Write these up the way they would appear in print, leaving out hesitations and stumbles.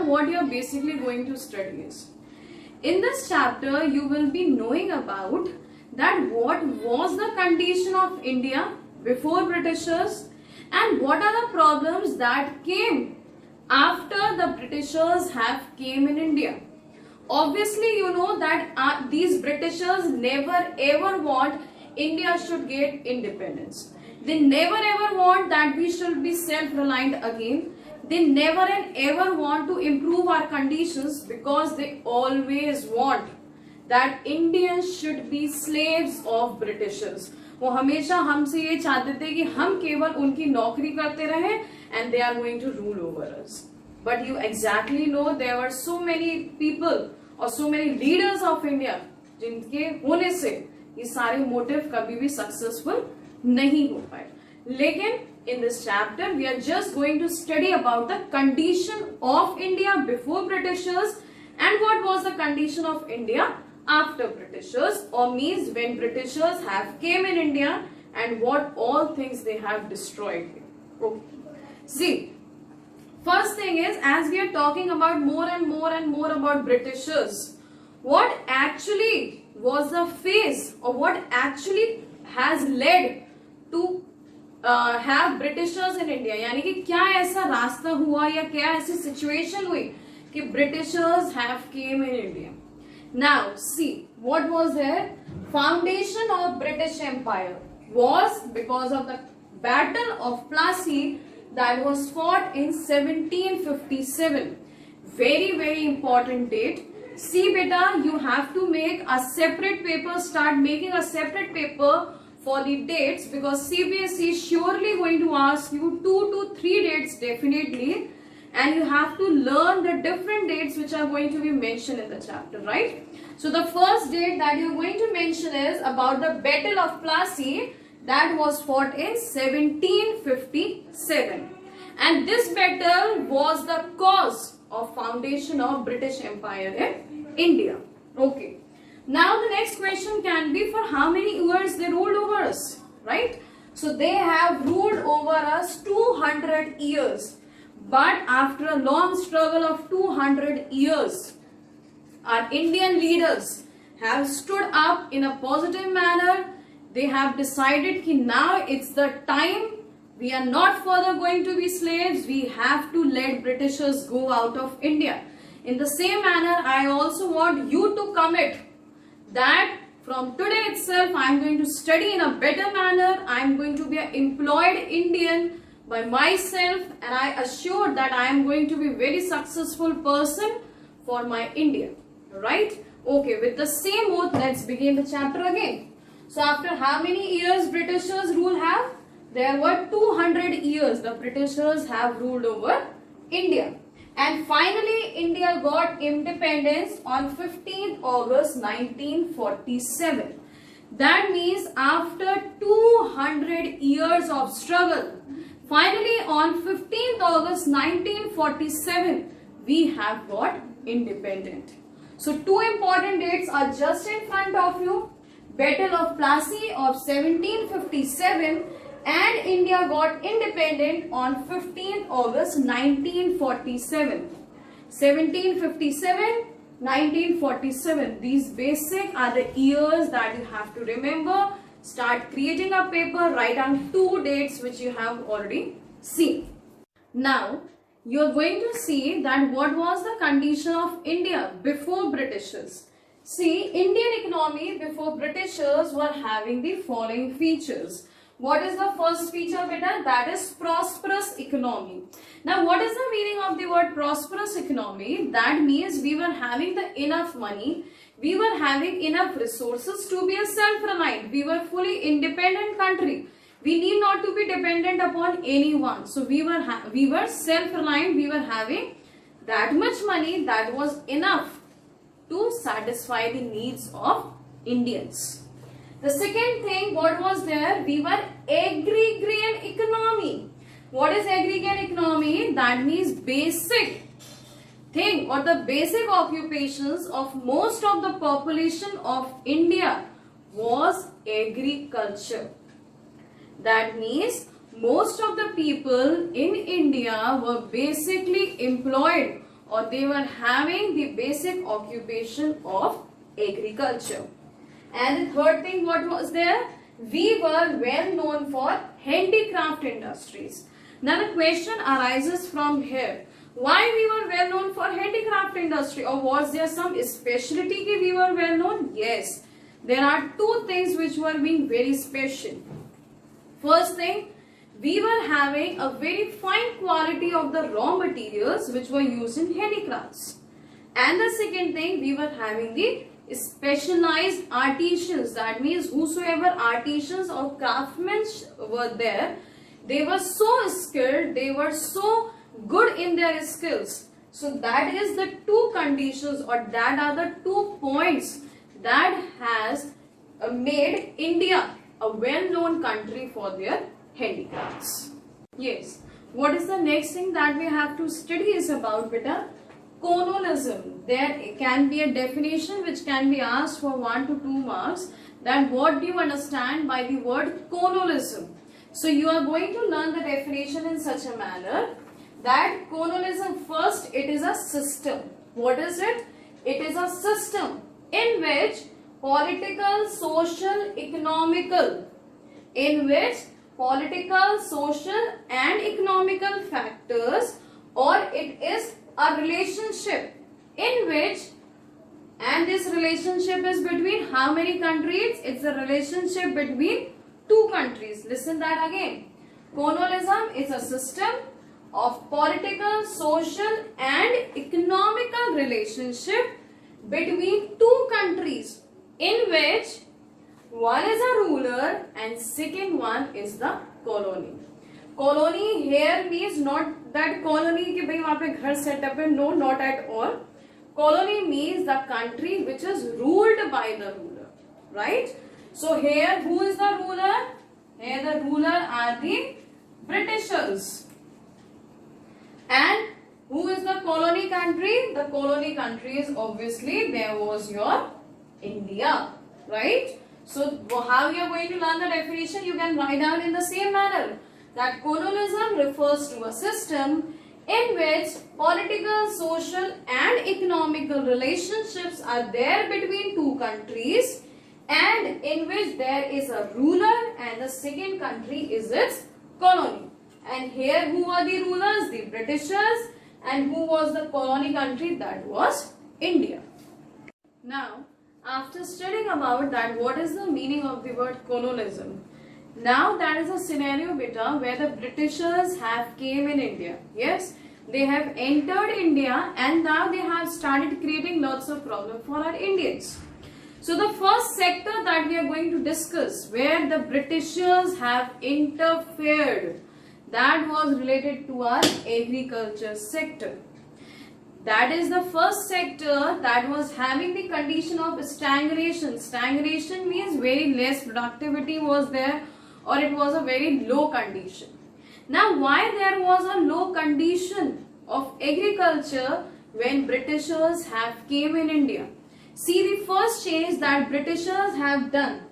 what you're basically going to study is. In this chapter, you will be knowing about that what was the condition of India before Britishers and what are the problems that came after the Britishers have came in India. Obviously, you know that these Britishers never ever want India should get independence. They never ever want that we should be self-reliant again. They never and ever want to improve our conditions because they always want that Indians should be slaves of Britishers. वो हमेशा हमसे ये चाहते थे कि हम केवल उनकी नौकरी करते रहें and they are going to rule over us. But you exactly know there were so many people or so many leaders of India जिनके होने से ये सारे मोटिव कभी भी सक्सेसफुल नहीं हो पाए. लेकिन in this chapter we are just going to study about the condition of India before Britishers and what was the condition of India after Britishers, or means when Britishers have came in India and what all things they have destroyed. Okay. See, first thing is, as we are talking about more and more about Britishers, what actually was the phase or what actually has led to have Britishers in India? यानी कि क्या ऐसा रास्ता हुआ या क्या ऐसी situation हुई कि Britishers have came in India? Now see, what was there? Foundation of British Empire was because of the Battle of Plassey that was fought in 1757. Very important date. See beta, you have to make a separate paper, start making a separate paper for the dates, because CBSE is surely going to ask you 2 to 3 dates definitely, and you have to learn the different dates which are going to be mentioned in the chapter, right? So the first date that you're going to mention is about the Battle of Plassey that was fought in 1757, and this battle was the cause of foundation of British Empire in India. Okay. Now the next question can be, for how many years they ruled over us, right? So they have ruled over us 200 years. But after a long struggle of 200 years, our Indian leaders have stood up in a positive manner. They have decided that now it's the time. We are not further going to be slaves. We have to let Britishers go out of India. In the same manner, I also want you to commit that from today itself I am going to study in a better manner. I am going to be an employed Indian by myself, and I assure that I am going to be a very successful person for my India. Right? Okay, with the same oath, let's begin the chapter again. So after how many years Britishers rule have? There were 200 years the Britishers have ruled over India. And finally, India got independence on 15th August 1947. That means after 200 years of struggle, finally on 15th August 1947, we have got independent. So two important dates are just in front of you. Battle of Plassey of 1757 and India got independent on 15th August 1947. 1757, 1947. These basic are the years that you have to remember. Start creating a paper, write down 2 dates which you have already seen. Now, you are going to see that what was the condition of India before Britishers. See, Indian economy before Britishers were having the following features. What is the first feature, beta? That is prosperous economy. Now, what is the meaning of the word prosperous economy? That means we were having the enough money, we were having enough resources to be a self-reliant. We were fully independent country. We need not to be dependent upon anyone. So we were self-reliant. We were having that much money that was enough to satisfy the needs of Indians. The second thing, what was there? We were agrarian economy. What is agrarian economy? That means basic thing or the basic occupations of most of the population of India was agriculture. That means most of the people in India were basically employed or they were having the basic occupation of agriculture. And the third thing, what was there? We were well known for handicraft industries. Now the question arises from here. Why we were well known for handicraft industry, or was there some specialty that we were well known? Yes, there are two things which were being very special. First thing, we were having a very fine quality of the raw materials which were used in handicrafts. And the second thing, we were having the specialized artisans. That means whosoever artisans or craftsmen were there, they were so skilled, they were so good in their skills. So that is the two conditions, or that are the 2 points that has made India a well-known country for their handicrafts. Yes. What is the next thing that we have to study is about beta? Colonialism. There can be a definition which can be asked for 1 to 2 marks. That what do you understand by the word colonialism? So you are going to learn the definition in such a manner that colonialism, first, it is a system. What is it? It is a system in which political, social, economical, and economical factors, or it is a relationship in which, and this relationship is between how many countries? It's a relationship between 2 countries. Listen that again. Colonialism is a system of political, social and economical relationship between 2 countries in which one is a ruler and second one is the colony. Colony here means not that colony कि भाई वहाँ पे घर setup है, no, not at all. Colony means the country which is ruled by the ruler, right? So here who is the ruler? Here the ruler are the Britishers. And who is the colony country? The colony country is obviously, there was your India, right? So how you are going to learn the definition? You can write down in the same manner that colonialism refers to a system in which political, social and economical relationships are there between 2 countries, and in which there is a ruler and the second country is its colony. And here who are the rulers? The Britishers. And who was the colony country? That was India. Now, after studying about that, what is the meaning of the word colonialism? Now that is a scenario beta where the Britishers have came in India. Yes, they have entered India and now they have started creating lots of problems for our Indians. So the first sector that we are going to discuss where the Britishers have interfered, that was related to our agriculture sector. That is the first sector that was having the condition of stagnation. Stagnation means very less productivity was there, or it was a very low condition. Now why there was a low condition of agriculture when Britishers have came in India? See, the first change that Britishers have done,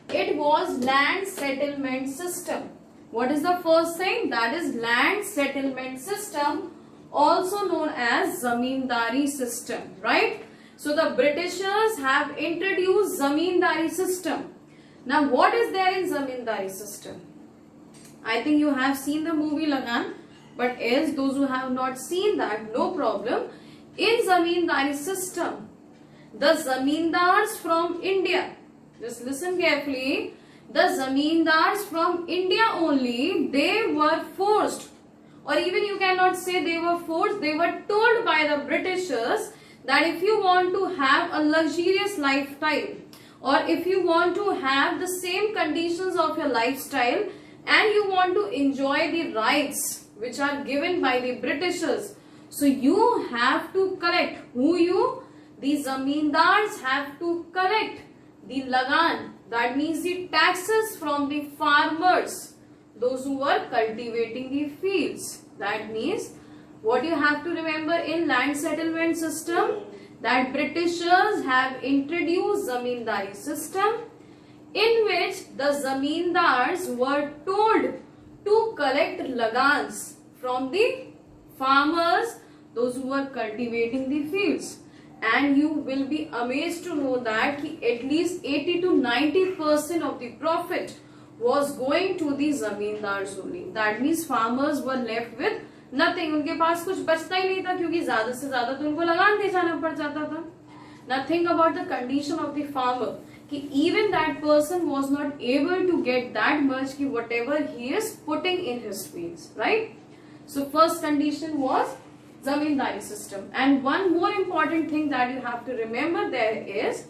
it was land settlement system. What is the first thing? That is land settlement system, also known as Zamindari system, right? So the Britishers have introduced Zamindari system. Now what is there in Zamindari system? I think you have seen the movie Lagan, but as those who have not seen that, no problem. In Zamindari system, the Zamindars from India, just listen carefully, the Zamindars from India only, they were forced, or even you cannot say they were forced, they were told by the Britishers that if you want to have a luxurious lifestyle, or if you want to have the same conditions of your lifestyle and you want to enjoy the rights which are given by the Britishers, so you have to collect, the Zamindars have to collect the Lagan, that means the taxes from the farmers, those who were cultivating the fields. That means what you have to remember in land settlement system, that Britishers have introduced Zamindari system in which the Zamindars were told to collect Lagans from the farmers those who were cultivating the fields. And you will be amazed to know that at least 80 to 90% of the profit was going to the zamindars only. That means farmers were left with nothing. उनके पास कुछ बचता ही नहीं था, क्योंकि ज्यादा से ज्यादा तो उनको लगान दे जाना पड़ जाता था. Now think about the condition of the farmer. कि even that person was not able to get that much कि whatever he is putting in his fields, right? So first condition was zamindari system. And one more important thing that you have to remember there is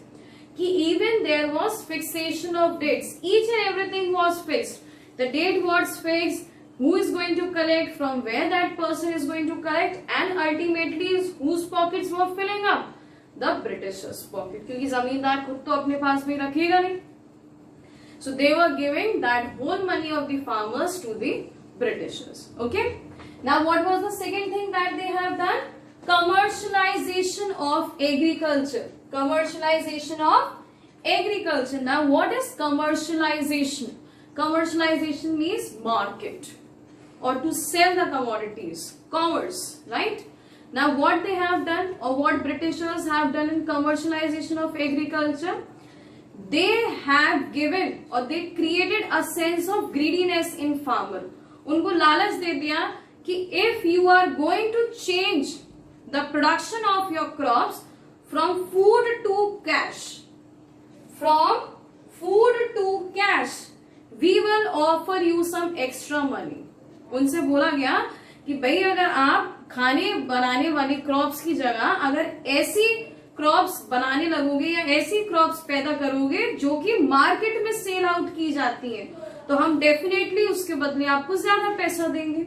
कि even there was fixation of dates. Each and everything was fixed. The date was fixed. Who is going to collect, from where that person is going to collect, and ultimately whose pockets were filling up? The Britishers' pocket, क्योंकि जमींदार खुद तो अपने पास में रखेगा नहीं. So they were giving that whole money of the farmers to the Britishers. Okay. Now what was the second thing that they have done? Commercialization of agriculture. Commercialization of agriculture. Now what is commercialization? Commercialization means market, or to sell the commodities. Commerce, right? Now what they have done, or what Britishers have done in commercialization of agriculture, they have given or they created a sense of greediness in farmer. उनको लालच दे दिया कि if you are going to change the production of your crops from food to cash, we will offer you some extra money. उनसे बोला गया कि भाई अगर आप खाने बनाने वाली क्रॉप्स की जगह अगर ऐसी क्रॉप्स बनाने लगोगे या ऐसी क्रॉप्स पैदा करोगे जो कि मार्केट में सेल आउट की जाती हैं, तो हम डेफिनेटली उसके बदले आपको ज्यादा पैसा देंगे.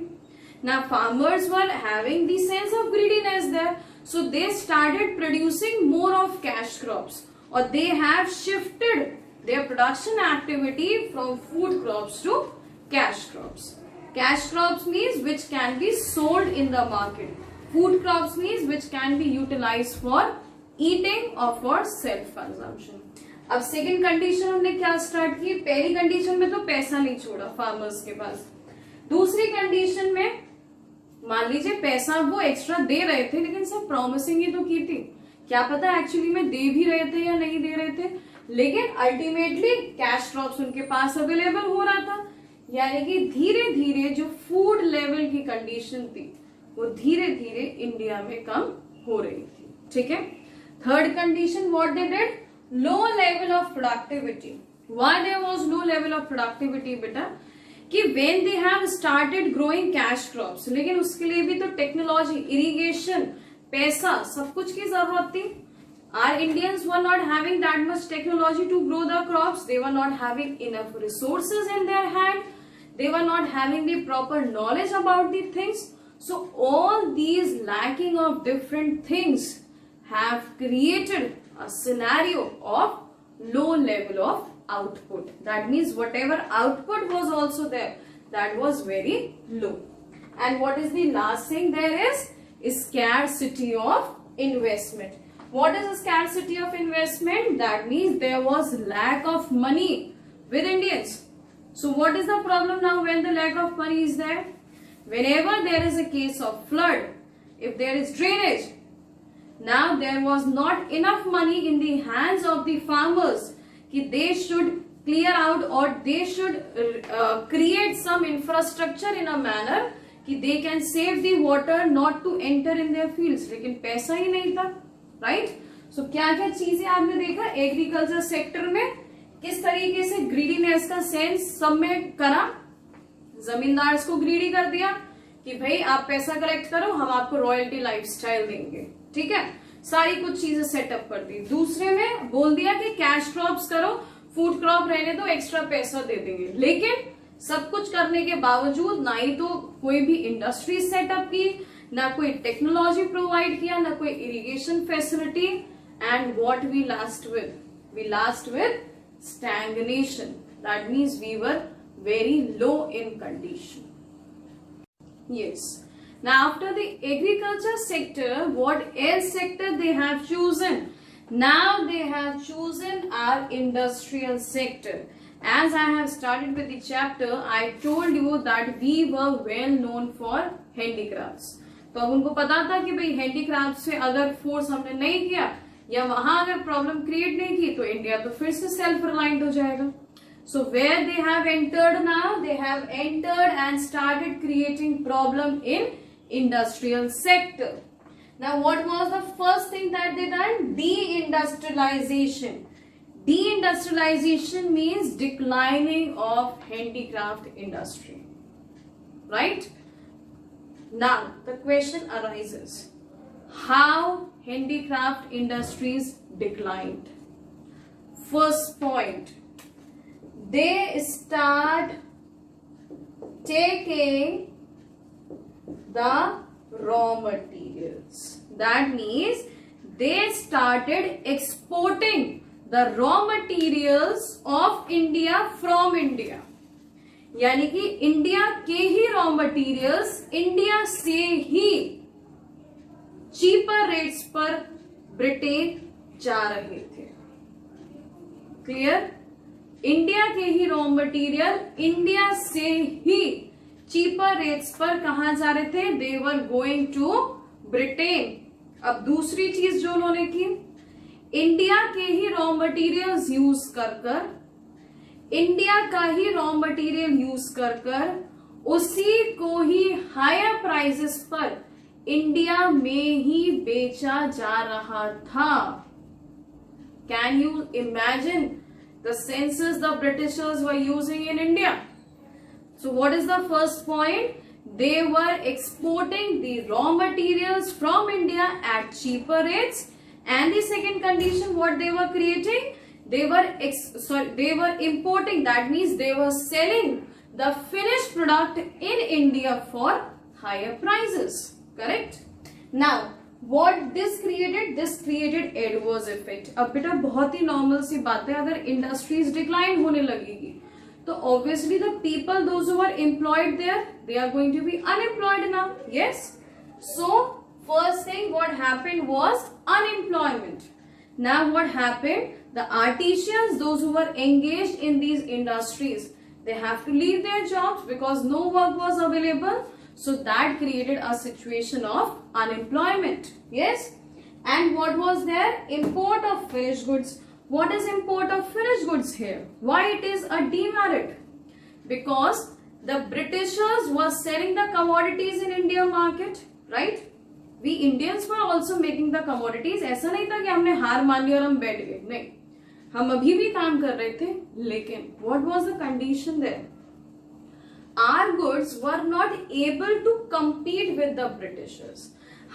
Now farmers were having the sense of greediness there, so they started producing more of cash crops, or they have shifted their production activity from food crops to cash crops. Cash crops means which can be sold in the market. Food crops means which can be utilized for eating or for self consumption. अब second condition हमने क्या start की? पहली condition में तो पैसा नहीं छोड़ा फार्मर्स के पास. दूसरी कंडीशन में मान लीजिए पैसा वो एक्स्ट्रा दे रहे थे, लेकिन सब प्रॉमिसिंग ही तो की थी. क्या पता एक्चुअली में दे भी रहे थे या नहीं दे रहे थे, लेकिन अल्टीमेटली कैश क्रॉप्स उनके पास अवेलेबल हो रहा था. यानी कि धीरे धीरे जो फूड लेवल की कंडीशन थी वो धीरे धीरे इंडिया में कम हो रही थी. ठीक है. Third condition what they did? Low level of productivity. Why there was low level of productivity बेटा? कि when they have started growing cash crops, लेकिन उसके लिए भी तो टेक्नोलॉजी, इरिगेशन, पैसा, सब कुछ की जरूरत थी. Our Indians were not having that much technology to grow the crops. They were not having enough resources in their hand. They were not having the proper knowledge about the things. So all these lacking of different things have created a scenario of low level of output. That means whatever output was also there, that was very low. And what is the last thing there is scarcity of investment. What is a scarcity of investment? That means there was lack of money with Indians. So what is the problem now when the lack of money is there? Whenever there is a case of flood, if there is drainage, now there was not enough money in the hands of the farmers कि they should clear out or they should create some infrastructure in a manner कि they can save the water not to enter in their fields. लेकिन पैसा ही नहीं था. Right. सो क्या क्या चीजें आपने देखा एग्रीकल्चर सेक्टर में, किस तरीके से ग्रीडीनेस का सेंस सब में करा. जमींदार्स को ग्रीडी कर दिया कि भाई आप पैसा कलेक्ट करो, हम आपको रॉयल्टी लाइफस्टाइल देंगे. ठीक है. सारी कुछ चीजें सेटअप कर दी. दूसरे में बोल दिया कि कैश क्रॉप्स करो, फूड क्रॉप रहने दो, एक्स्ट्रा पैसा दे देंगे. लेकिन सब कुछ करने के बावजूद ना ही तो कोई भी इंडस्ट्री सेटअप की, ना कोई टेक्नोलॉजी प्रोवाइड किया, ना कोई irrigation facility. And what we last with stagnation. That means we were very low in condition. Yes. Now after the agriculture sector, what else sector they have chosen? Now they have chosen our industrial sector. As I have started with the chapter, I told you that we were well known for handicrafts. तो अब उनको पता था कि भाई handicraft से अगर force हमने नहीं किया या वहां अगर प्रॉब्लम क्रिएट नहीं की तो इंडिया तो फिर से सेल्फ रिलायंट हो जाएगा. So where they have entered now, they have entered and started creating problem in industrial sector. Now what was the first thing that they done? Deindustrialization. Deindustrialization means declining of handicraft industry. Right? Now the question arises, how handicraft industries declined? First point, they start taking the raw materials. That means they started exporting the raw materials of India from India. यानी कि India के ही raw materials India से ही cheaper rates पर Britain जा रहे थे. Clear? India के ही raw material India से ही चीपर रेट्स पर कहां जा रहे थे? दे वर गोइंग टू ब्रिटेन. अब दूसरी चीज जो उन्होंने की, इंडिया के ही रॉ मटेरियल्स यूज कर इंडिया का ही रॉ मटेरियल यूज कर उसी को ही हायर प्राइसेस पर इंडिया में ही बेचा जा रहा था. Can you imagine the census the Britishers were using in India? So what is the first point? They were exporting the raw materials from India at cheaper rates. And the second condition, what they were creating? They were importing. That means they were selling the finished product in India for higher prices. Correct? Now, what this created adverse effect. अब बेटा बहुत ही normal सी बात है, अगर industries decline होने लगेगी तो obviously the people those who are employed there, they are going to be unemployed now. Yes, so first thing what happened was unemployment. Now what happened, the artisans those who are engaged in these industries, they have to leave their jobs because no work was available. So that created a situation of unemployment. Yes. And what was there? Import of finished goods. What is import of finished goods here? Why it is a demerit? Because the Britishers were selling the commodities in India market, right? We Indians were also making the commodities. ऐसा नहीं था कि हमने हार मान ली और हम बैठ गए. नहीं, हम अभी भी काम कर रहे थे. लेकिन what was the condition there? Our goods were not able to compete with the Britishers.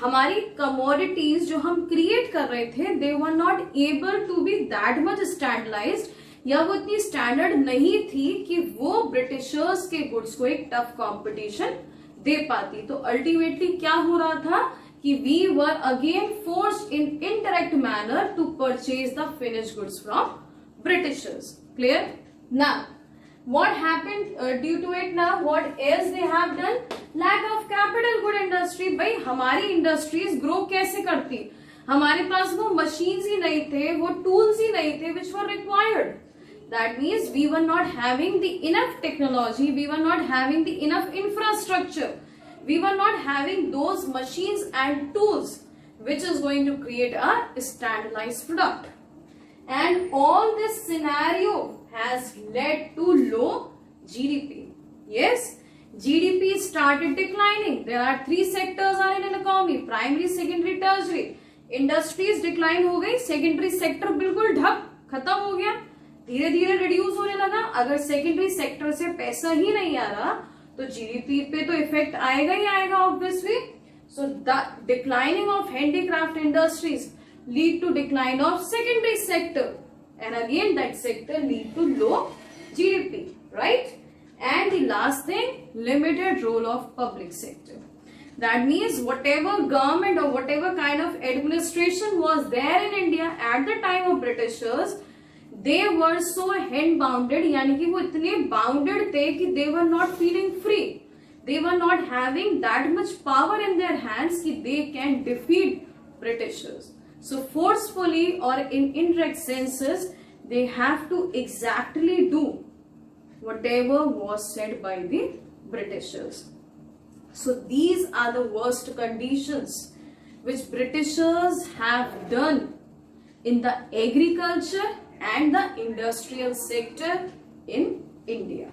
हमारी commodities जो हम create कर रहे थे, they were not able to be that much standardized, या वो इतनी standard नहीं थी कि वो Britishers के goods को एक tough competition दे पाती. तो ultimately क्या हो रहा था कि we were again forced in indirect manner to purchase the finished goods from Britishers. Clear? Now, what happened due to it now? What else they have done? Lack of capital good industry. भाई हमारी industries grow कैसे करती? हमारे पास वो machines ही नहीं थे, वो tools ही नहीं थे which were required. That means we were not having the enough technology, we were not having the enough infrastructure, we were not having those machines and tools which is going to create a standardized product. And all this scenario has led to low GDP. Yes, GDP started declining. There are three sectors are in an economy: primary, secondary, tertiary. Industries decline हो गई, secondary sector बिल्कुल ढक खत्म हो गया, धीरे धीरे reduce होने लगा. अगर secondary sector से पैसा ही नहीं आ रहा तो GDP पे तो इफेक्ट आएगा ही आएगा obviously. So the declining of handicraft industries lead to decline of secondary sector, and again that sector lead to low GDP, right? And the last thing, limited role of public sector. That means whatever government or whatever kind of administration was there in India at the time of Britishers, they were so hand bounded, यानी कि वो इतने bounded थे कि they were not feeling free. They were not having that much power in their hands कि they can defeat Britishers. So forcefully or in indirect senses, they have to exactly do whatever was said by the Britishers. So these are the worst conditions which Britishers have done in the agriculture and the industrial sector in India.